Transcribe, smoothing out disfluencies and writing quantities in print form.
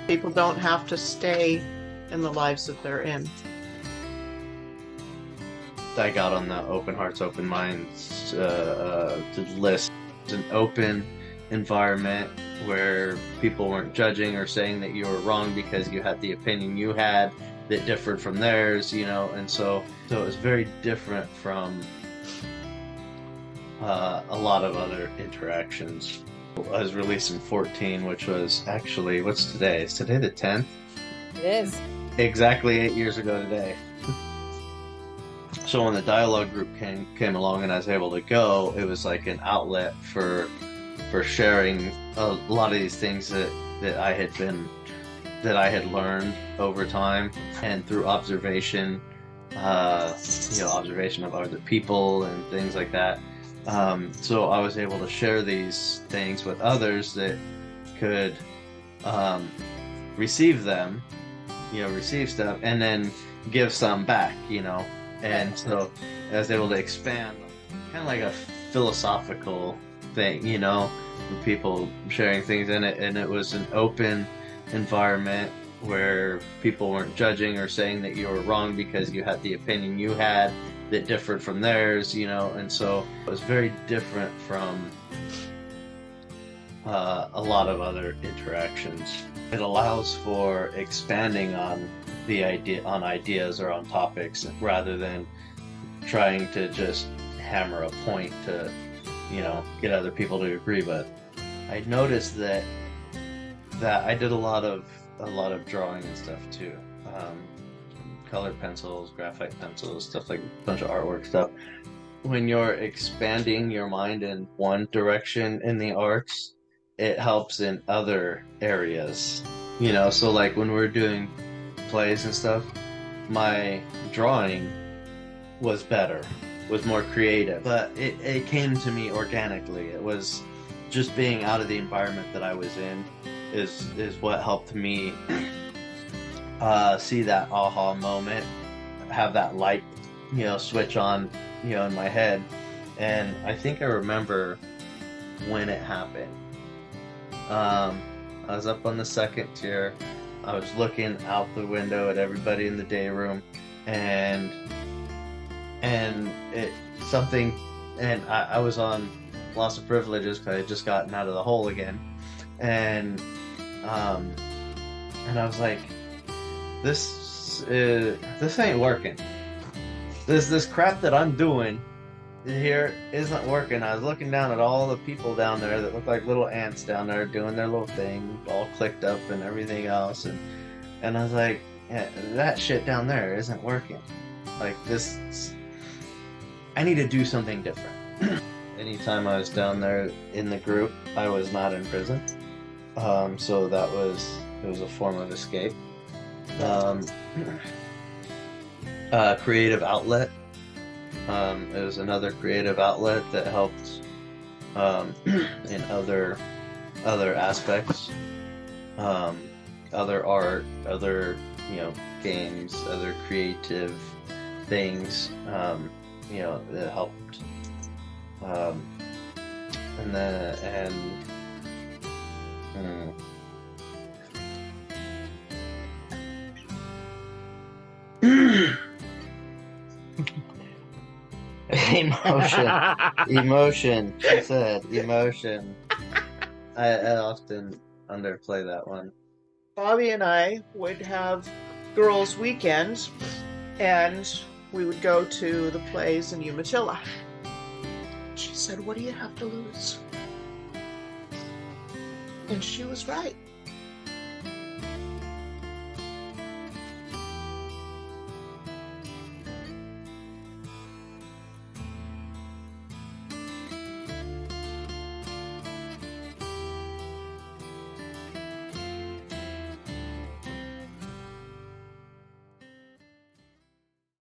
People don't have to stay in the lives that they're in. I got on the open hearts, open minds list. It's an open environment where people weren't judging or saying that you were wrong because you had the opinion you had that differed from theirs, and so it was very different from a lot of other interactions. I was released in 14, which was actually, what's today? Is today the 10th? It is. Exactly 8 years ago today. So when the dialogue group came along and I was able to go, it was like an outlet for sharing a lot of these things that I had learned over time and through observation, observation of other people and things like that. So I was able to share these things with others that could receive them, receive stuff, and then give some back, And so I was able to expand, kind of like a philosophical thing, with people sharing things in it. And it was an open environment where people weren't judging or saying that you were wrong because you had the opinion you had that differed from theirs, And so it was very different from a lot of other interactions. It allows for expanding on ideas or on topics rather than trying to just hammer a point to get other people to agree. But I noticed that I did a lot of drawing and stuff too, colored pencils, graphite pencils, stuff, like a bunch of artwork stuff. When you're expanding your mind in one direction in the arts, it helps in other areas, so like when we're doing plays and stuff, my drawing was better, was more creative, but it came to me organically. It was just being out of the environment that I was in is what helped me see that aha moment, have that light, switch on, in my head. And I think I remember when it happened. I was up on the second tier. I was looking out the window at everybody in the day room, and I was on loss of privileges because I had just gotten out of the hole again, and I was like, this ain't working. This crap that I'm doing here isn't working. I was looking down at all the people down there that look like little ants down there doing their little thing, all clicked up and everything else, and I was like, yeah, that shit down there isn't working. Like this, I need to do something different. Anytime I was down there in the group, I was not in prison, so it was a form of escape. Creative outlet. It was another creative outlet that helped in other aspects, other art, other games, other creative things. That helped, Emotion. She said emotion. I often underplay that one. Bobby and I would have girls' weekends, and we would go to the plays in Umatilla. She said, "What do you have to lose?" And she was right.